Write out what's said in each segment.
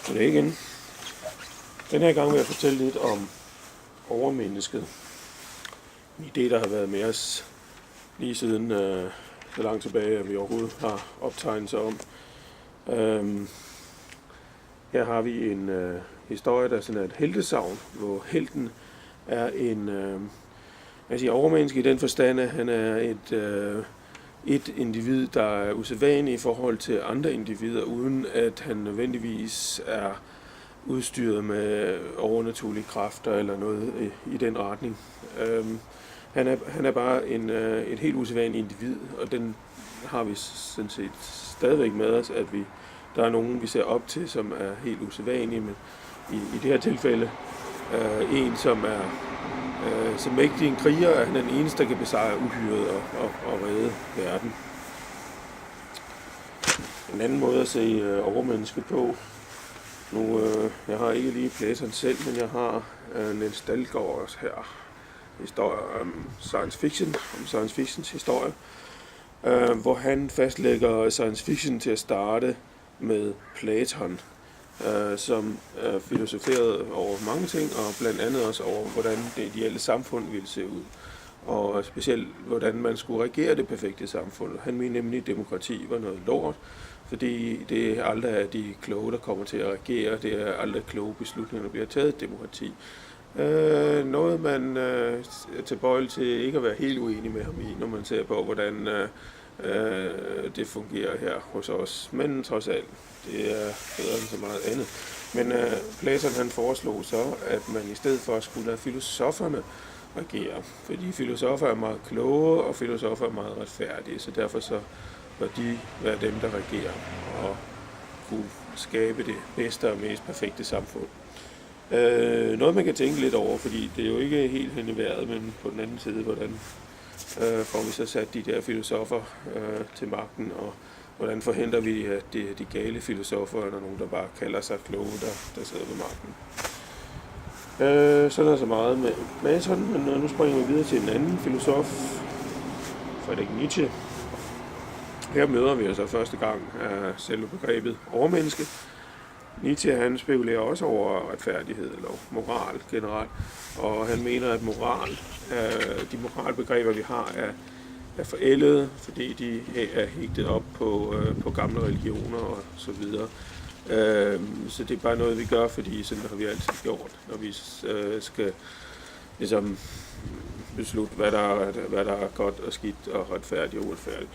Goddag igen. Den her gang vil jeg fortælle lidt om overmennesket. En idé, der har været med os lige siden så langt tilbage, at vi overhovedet har optegnelser om. Her har vi en historie, der sådan er et heltesagn, hvor helten er en overmenneske i den forstand, at han er et individ, der er usædvanlig i forhold til andre individer, uden at han nødvendigvis er udstyret med overnaturlige kræfter eller noget i den retning. Han er bare et helt usædvanligt individ, og den har vi sådan set stadigvæk med os, at der er nogen, vi ser op til, som er helt usædvanlige, men i det her tilfælde en, som er så mægtig en kriger, at han er den eneste, der kan besejre uhyret og redde verden. En anden måde at se overmennesket på. Nu, jeg har ikke lige Platon selv, men jeg har Niels Dalgaards her historie om science fictions historie, hvor han fastlægger science fiction til at starte med Platon, som filosoferede over mange ting, og blandt andet også over, hvordan det ideelle samfund ville se ud, og specielt, hvordan man skulle regere det perfekte samfund. Han mente nemlig, at demokrati var noget lort, fordi det er aldrig de kloge, der kommer til at regere, det er aldrig kloge beslutninger, der bliver taget i demokrati. Noget, man er tilbøjelig til ikke at være helt uenig med ham i, når man ser på, hvordan det fungerer her hos os. Men trods alt, det er bedre end så meget andet. Men Platon han foreslog så, at man i stedet for skulle lade filosoferne regere. Fordi filosofer er meget kloge, og filosofer er meget retfærdige, så derfor så bør de være dem, der regerer og kunne skabe det bedste og mest perfekte samfund. Noget man kan tænke lidt over, fordi det er jo ikke helt hen i vejret, men på den anden side, hvordan får vi så sat de der filosofer til magten, og hvordan forhindrer vi, at det er de gale filosofer, eller nogen, der bare kalder sig kloge, der sidder ved magten. Sådan er så meget med Platon, men nu springer vi videre til en anden filosof, Friedrich Nietzsche. Her møder vi altså første gang af selve begrebet overmenneske. Nietzsche han spekulerer også over retfærdighed eller moral generelt, og han mener, at de moralbegreber, vi har, er forældede, fordi de er hægtet op på gamle religioner og så videre. Så det er bare noget, vi gør, fordi sådan har vi altid gjort, når vi skal ligesom beslutte, hvad der er godt og skidt og retfærdigt og uretfærdigt.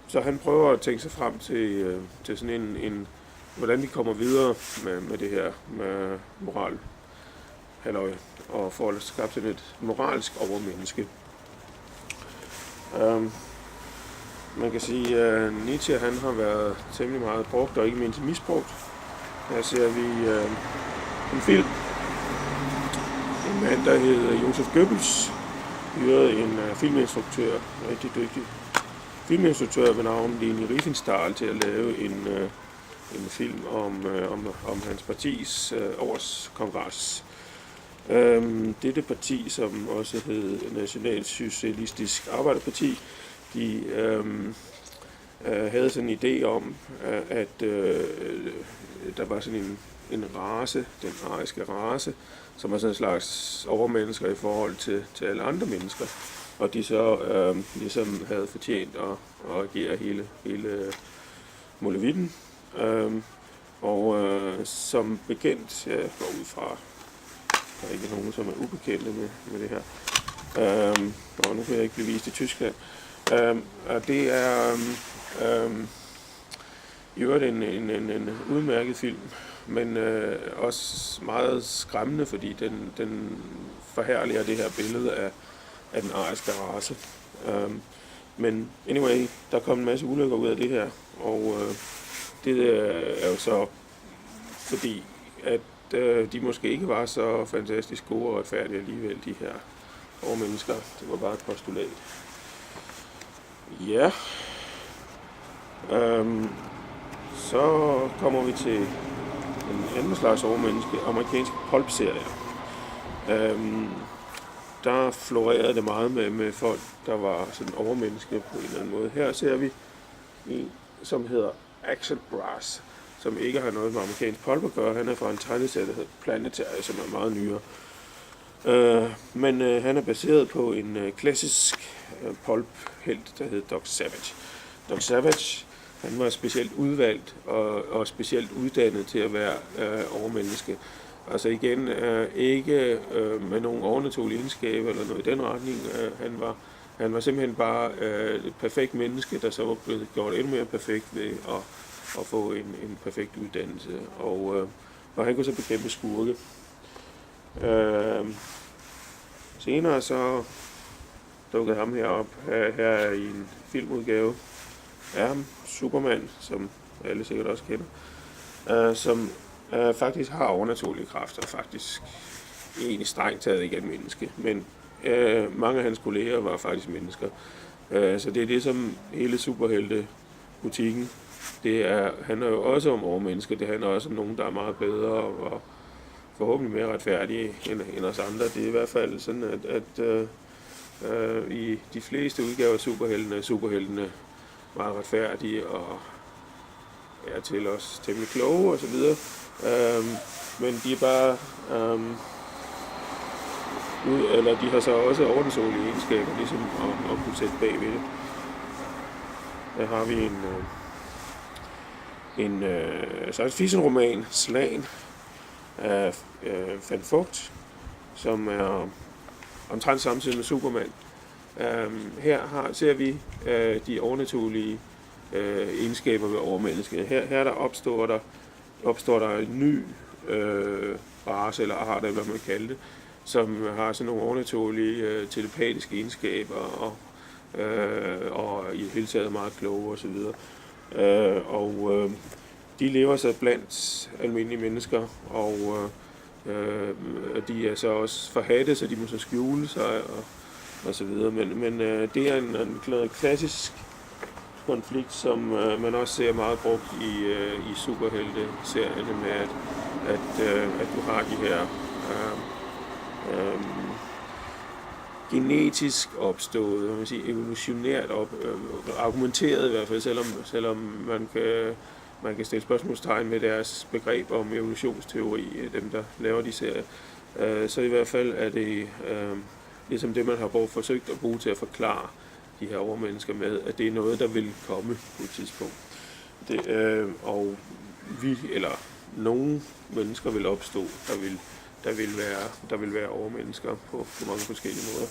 Så han prøver at tænke sig frem til sådan en hvordan vi kommer videre med det her med moral, halløj, og får skabt sådan et moralsk overmenneske. Man kan sige, at Nietzsche han har været temmelig meget brugt, og ikke mindst misbrugt. Her ser vi en film. En mand, der hedder Joseph Goebbels, hyrede en filminstruktør, rigtig dygtig filminstruktør ved navn Leni Riefenstahl, til at lave en film om hans partis årskongres. Dette parti, som også hed Nationalsocialistisk Arbejderparti, de havde sådan en idé om, at der var sådan en race, den ariske race, som var sådan en slags overmennesker i forhold til alle andre mennesker, og de så ligesom havde fortjent at regere hele molevitten. Som bekendt, jeg går ud fra, der er ikke nogen, som er ubekendte med det her. Nu kan jeg ikke blive vist i Tyskland. Og det er i øvrigt en udmærket film, men også meget skræmmende, fordi den forherliger det her billede af den ariske race. Men anyway, der kom en masse ulykker ud af det her, og det er jo så fordi, at de måske ikke var så fantastisk gode og retfærdige alligevel, de her overmennesker. Det var bare et postulat. Ja. Så kommer vi til en anden slags overmenneske, amerikanske pulp-serier. Der florerede det meget med folk, der var sådan overmenneske på en eller anden måde. Her ser vi en, som hedder Axel Brass, som ikke har noget med amerikansk pulp at gøre. Han er fra en tegneserie, der hedder Planetary, som er meget nyere. Men han er baseret på en klassisk pulp-helt, der hedder Doc Savage. Doc Savage, han var specielt udvalgt og specielt uddannet til at være overmenneske. Altså igen, ikke med nogen overnaturlige egenskaber eller noget i den retning. Han var simpelthen bare et perfekt menneske, der så var blevet gjort endnu mere perfekt ved at få en perfekt uddannelse. Og han kunne så bekæmpe skurke. Senere så dukkede ham her op. Her er i en filmudgave af ham, Superman, som alle sikkert også kender, som faktisk har overnaturlige kræfter, faktisk egentlig strengt taget ikke et menneske, men mange af hans kolleger var faktisk mennesker. Så det er det, som hele superhelte-butikken, handler jo også om overmennesker, det handler også om nogen, der er meget bedre og forhåbentlig mere retfærdige end os andre. Det er i hvert fald sådan, at i de fleste udgaver af superheltene meget retfærdige og er til os temmelig kloge og så videre. Men de er bare de har så også overnaturlige egenskaber, ligesom at kunne sætte bag ved det. Der har vi en science fiction roman, Slagen, af Van Vogt, som er omtrent samtidig med Superman. Her ser vi de overnaturlige egenskaber ved overmennesket. Her der opstår der en ny race eller art, eller hvad man kalder det, som har sådan nogle overnaturlige telepatiske egenskaber og i det hele taget meget kloge og så videre. De lever så blandt almindelige mennesker, og de er så også forhatte, så de må så skjule sig og så videre. Men det er en klassisk konflikt, som man også ser meget brugt i superhelte-serierne med, at du har de her genetisk opstået, man sige, evolutionært argumenteret i hvert fald, selvom man kan stille spørgsmålstegn ved deres begreb om evolutionsteori, dem der laver de serier. Så i hvert fald er det ligesom det, man har forsøgt at bruge til at forklare de her overmennesker med, at det er noget, der vil komme på et tidspunkt. Og eller nogle mennesker vil opstå, der vil være overmennesker på mange forskellige måder.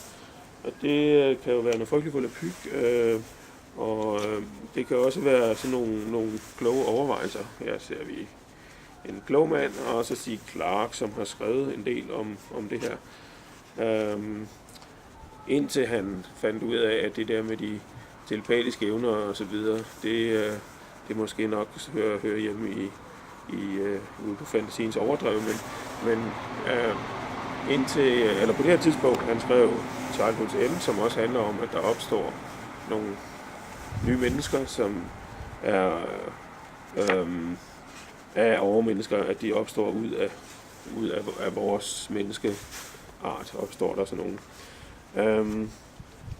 Og det kan jo være noget frygteligt fuldt af pyg, og det kan også være sådan nogle kloge overvejelser. Her ser vi en klog mand, og også Stieg Clark, som har skrevet en del om det her. Indtil han fandt ud af, at det der med de telepatiske evner og så videre, det måske nok hører hjemme ude på fantasiens overdrev, men på det her tidspunkt, han skrev Childhood's End, som også handler om, at der opstår nogle nye mennesker, som er overmennesker, at de opstår ud af vores menneskeart, opstår der sådan nogle.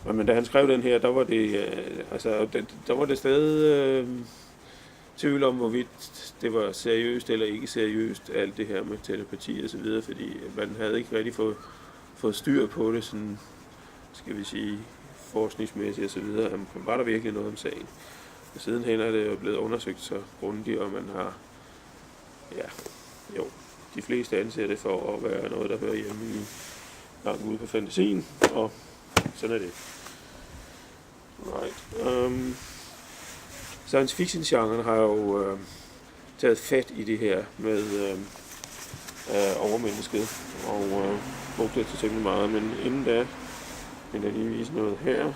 Men da han skrev den her, der var det stadig tvivl om, hvorvidt det var seriøst eller ikke seriøst, alt det her med telepati og så videre, fordi man havde ikke rigtig fået styr på det, sådan, skal vi sige, forskningsmæssigt og så videre. Var der virkelig noget om sagen? Og sidenhen er det jo blevet undersøgt så grundigt, og man har, de fleste anser det for at være noget, der hører hjemme langt ude på fantasien, og sådan er det. Right. Science fiction-genren har jo taget fat i det her med overmennesket, og brugt det til temmelig meget, men inden da vil jeg lige vise noget her.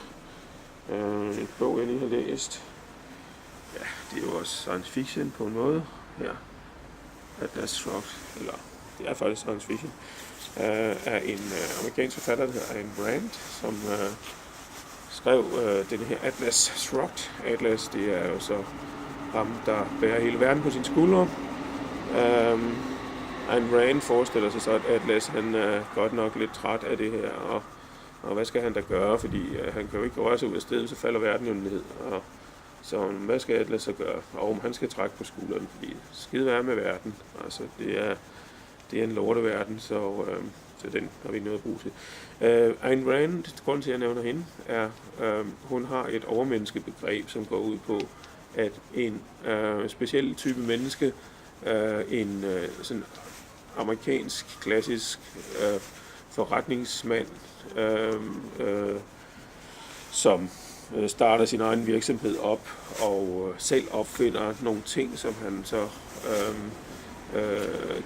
En bog, jeg lige har læst. Ja, det er jo også science fiction på en måde her. Atlas Shrugged, eller det er faktisk science fiction, af en amerikansk forfatter, der hedder Ayn Rand, som skrev den her Atlas Shrugged. Atlas, det er jo så ham, der bærer hele verden på sine skuldre. Ayn Rand forestiller sig så, at Atlas, han er godt nok lidt træt af det her, og hvad skal han da gøre, fordi han kan jo ikke røre sig ud af stedet, så falder verden jo ned. Så hvad skal Atlas så gøre? Og han skal trække på skulderen, fordi skide være med verden. Altså, det er en lorteverden, så den har vi ikke noget at bruge til. Ayn Rand, grunden til, at jeg nævner hende, er, hun har et overmenneskebegreb, som går ud på, at en speciel type menneske, en sådan amerikansk, klassisk forretningsmand, som starter sin egen virksomhed op og selv opfinder nogle ting, som han så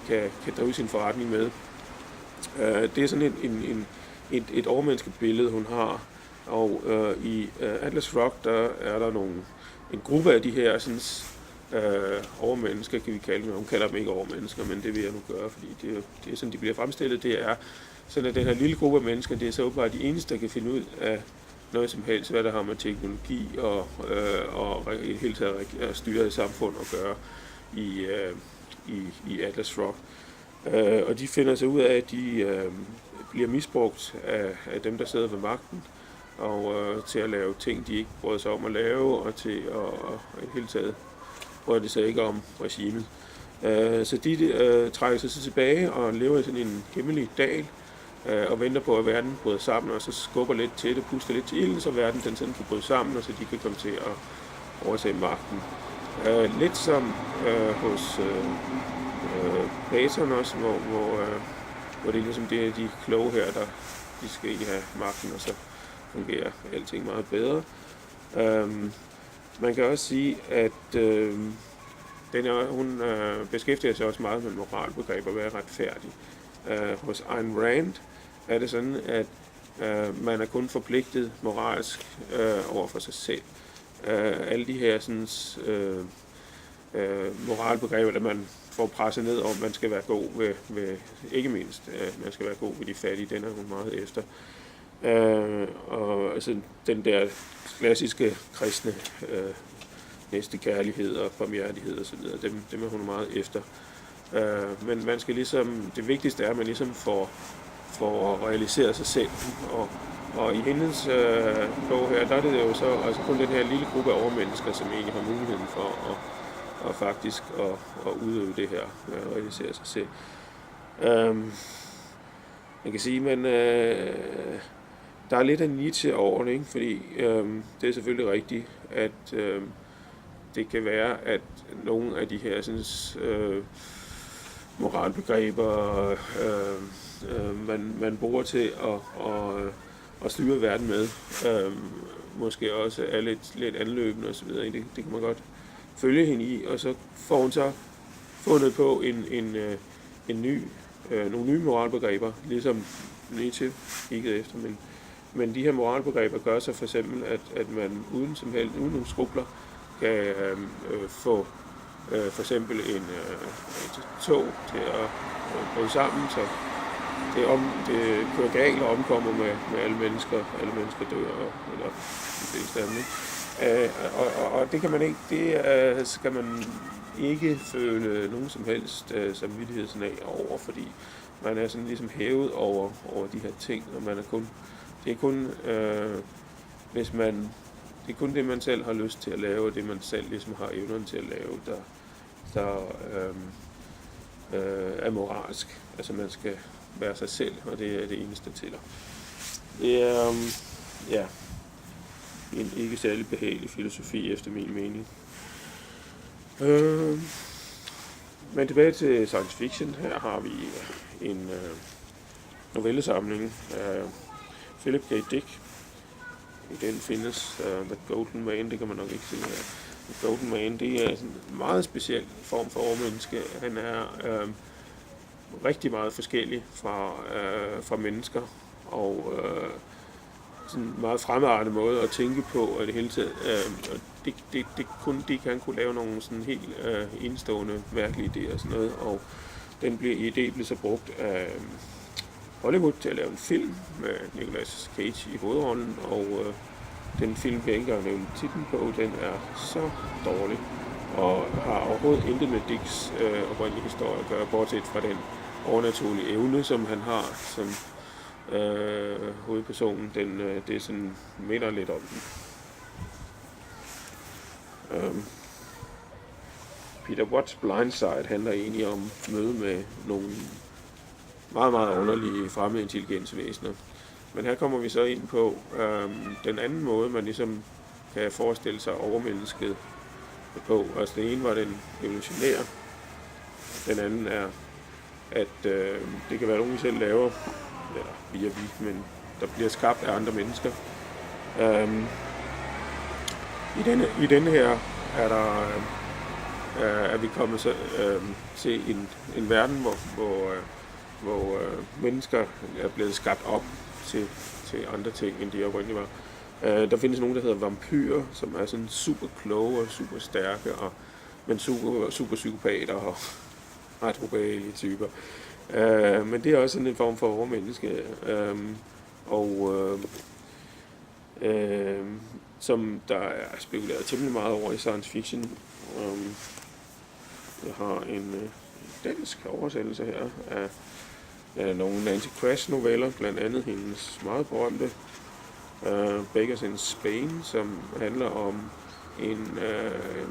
kan drive sin forretning med. Det er sådan et overmenneskebillede, hun har. Og i Atlas Rock, der er der en gruppe af de her sådan, overmennesker, kan vi kalde dem. Hun kalder dem ikke overmennesker, men det vil jeg nu gøre, fordi det er sådan, de bliver fremstillet. Det er sådan, at den her lille gruppe af mennesker, det er så åbenbart de eneste, der kan finde ud af noget som helst, hvad der har med teknologi og i det hele taget at styre et samfund og gøre i Atlas Rock. Og de finder sig ud af, at de bliver misbrugt af dem, der sidder ved magten, og til at lave ting, de ikke bryder sig om at lave, og til at i hele taget bryder det sig ikke om regimet. Så de trækker sig tilbage og lever i sådan en hemmelig dal, og venter på, at verden bryder sammen, og så skubber lidt til det, puster lidt til ilden, så verden den sådan kan bryde sammen, og så de kan komme til at overtage magten. Lidt som hos Platon også, hvor det er ligesom det er de kloge her, der de skal egentlig have magten, og så fungerer alting meget bedre. Man kan også sige, at hun beskæftiger sig også meget med moralbegreb og være retfærdig. Hos Ayn Rand er det sådan, at man er kun forpligtet moralsk over for sig selv. Alle de her sådan, moralbegreber, der man får presset ned om, man skal være god ved ikke mindst, man skal være god ved de fattige, den er hun meget efter. Og altså den der klassiske kristne næstekærlighed og barmhjertighed og så videre, dem er hun meget efter. Men man skal ligesom, det vigtigste er, at man ligesom får realiseret sig selv, og i hendes bog her, der er det jo så altså kun den her lille gruppe af overmennesker, som egentlig har muligheden for at faktisk at udøve det her, at realisere sig selv. Man kan sige, men der er lidt af Nietzsche over det, ikke? Fordi det er selvfølgelig rigtigt, at det kan være, at nogle af de her sådan, moralbegreber, man bruger til at styre verden med, måske også er lidt anløbende osv. Det kan man godt følge hende i, og så får hun så fundet på nogle nye moralbegreber, ligesom Nietzsche kiggede efter, men de her moralbegreber gør så for eksempel, at man uden nogle skrupler kan få for eksempel et tog til at bryde sammen, så det kører galt og omkommer med alle mennesker dør, eller de fleste af dem. Og det kan man ikke, det skal man ikke føle nogen som helst samvittighed af over, fordi man er sådan ligesom hævet over de her ting, og man er kun, det er kun det er kun det, man selv har lyst til at lave, og det man selv ligesom har evnen til at lave, der er moralsk. Altså man skal være sig selv, og det er det eneste til dig. Det er en ikke særlig behagelig filosofi efter min mening. Men tilbage til science fiction. Her har vi en novellesamling af Philip K. Dick. I den findes The Golden Man, det kan man nok ikke se her. The Golden Man, det er en meget speciel form for overmenneske. Han er rigtig meget forskellig fra mennesker, og sådan en meget fremmedartet måde at tænke på, og det hele taget, det kan kunne lave nogle sådan helt enestående, mærkelige idéer og sådan noget, og den idé blev så brugt af Hollywood til at lave en film med Nicolas Cage i hovedrollen, og den film vil jeg ikke engang nævne titlen på, den er så dårlig, og har overhovedet intet med Dicks oprindelige historie at gøre, bortset fra den overnaturlige evne, som han har som hovedpersonen, det sådan minder lidt om den. Peter Watts Blindside handler egentlig om møde med nogle meget, meget underlige fremmede intelligensvæsener. Men her kommer vi så ind på den anden måde, man ligesom kan forestille sig overmennesket på. Altså den ene var den evolutionære, den anden er, at det kan være nogen, vi selv laver, eller vi, men der bliver skabt af andre mennesker. I denne her er vi kommet til en verden, hvor mennesker er blevet skabt op til andre ting, end de oprindeligt var. Der findes nogen, der hedder vampyrer, som er sådan super kloge og super stærke, men super psykopater og ret ubehagelige typer. Men det er også sådan en form for overmenneske, som der er spekuleret temmelig meget over i science fiction. Jeg har en dansk oversættelse her af nogle Nancy Kress noveller, blandt andet hendes meget berømte Beggars in Spain, som handler om en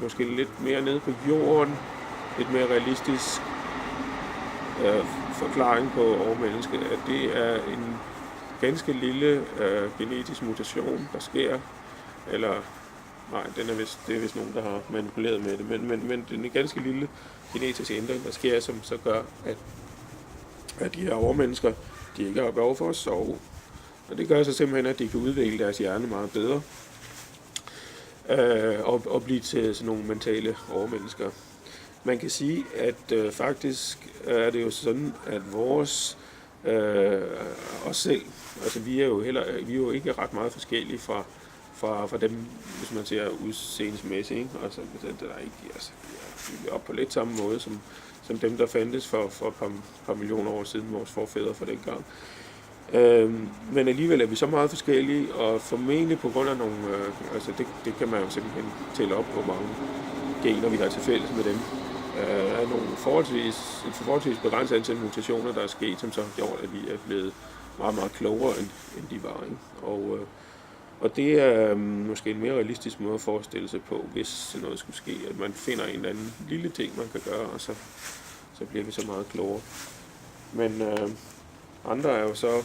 måske lidt mere nede på jorden, lidt mere realistisk forklaring på overmennesket, at det er en ganske lille genetisk mutation, der sker, eller nej, det er vist nogen, der har manipuleret med det, men det er en ganske lille genetisk ændring, der sker, som så gør, at de her overmennesker, de ikke har behov for at sove. Og det gør så simpelthen, at de kan udvikle deres hjerne meget bedre, og blive til sådan nogle mentale overmennesker. Man kan sige, at faktisk er det jo sådan, at vores os selv, altså vi er jo ikke ret meget forskellige fra dem, hvis man ser udseendemæssigt, ikke? Altså, der er ikke, altså, vi er oppe på lidt samme måde som dem, der fandtes for et par millioner år siden, vores forfædre fra den gang. Men alligevel er vi så meget forskellige, og formentlig på grund af nogle, altså det kan man jo simpelthen tælle op, hvor mange gener vi har til fælles med dem. Der er nogle forholdsvis begrænset antal mutationer, der er sket, som så har gjort, at vi er blevet meget, meget klogere, end de var. Ikke? Og det er måske en mere realistisk måde at forestille sig på, hvis noget skulle ske, at man finder en eller anden lille ting, man kan gøre, og så bliver vi så meget klogere. Men andre er jo så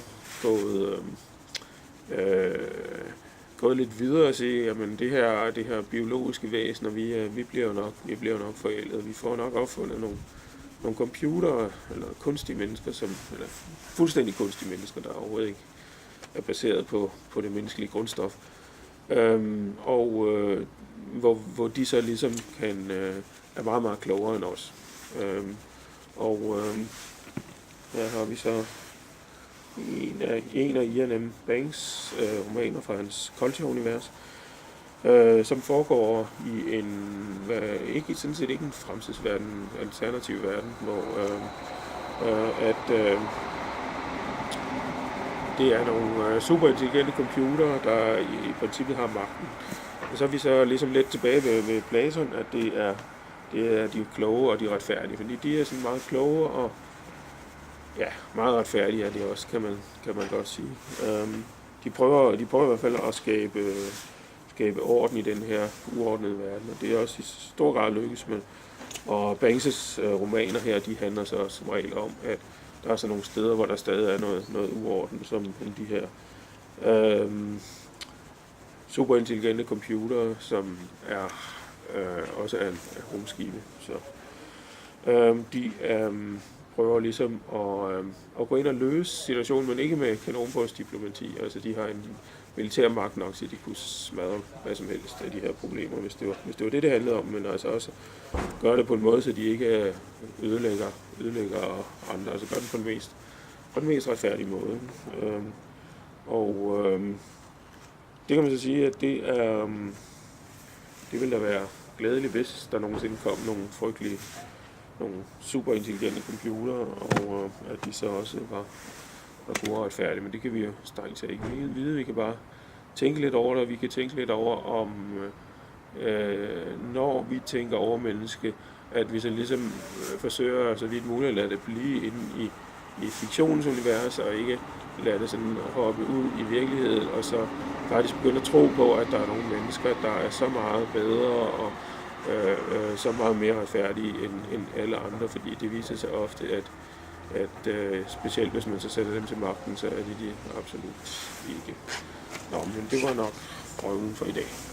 gået lidt videre og sige, jamen det her biologiske væsen, og vi bliver jo nok forældet. Vi får nok opfundet nogle computere, eller kunstige mennesker, eller fuldstændig kunstige mennesker, der overhovedet ikke er baseret på det menneskelige grundstof. Hvor de så ligesom er meget, meget klogere end os. Her har vi så en af Ian M. Banks romaner fra hans Culture-univers, som foregår i sådan set ikke en fremtidsverden, alternativ verden, hvor det er nogle superintelligente computere, der i princippet har magten. Og så er vi så ligesom lidt tilbage ved Platon, at det er de kloge og de retfærdige, fordi de er sådan meget kloge og ja, meget retfærdige er de også, kan man godt sige. De prøver i hvert fald at skabe orden i den her uordnede verden, og det er også i stor grad lykkes med. Og Banks' romaner her, de handler så som regel om, at der er så nogle steder, hvor der stadig er noget uorden, som de her superintelligente computere, som også er rumskibe. Så de prøver ligesom at gå ind og løse situationen, men ikke med kanonbådsdiplomati. Altså de har en militær magt nok, så de kunne smadre hvad som helst af de her problemer, hvis det var det handlede om, men altså også gøre det på en måde, så de ikke ødelægger andre, altså gør det på den mest retfærdige måde. Det kan man så sige, at det vil da være glædeligt, hvis der nogensinde kom nogle super intelligente computere, og at de så også var gode og retfærdige, men det kan vi jo strengt til ikke vide. Vi kan bare tænke lidt over det, og vi kan tænke lidt over om, når vi tænker over menneske, at vi så ligesom forsøger så vidt muligt at lade det blive inde i fiktionens univers, og ikke lade det sådan hoppe ud i virkeligheden, og så faktisk begynde at tro på, at der er nogle mennesker, der er så meget bedre og så meget mere retfærdige end alle andre, fordi det viser sig ofte, at specielt hvis man så sætter dem til magten, så er de absolut ikke. Nå, men det var nok prøven for i dag.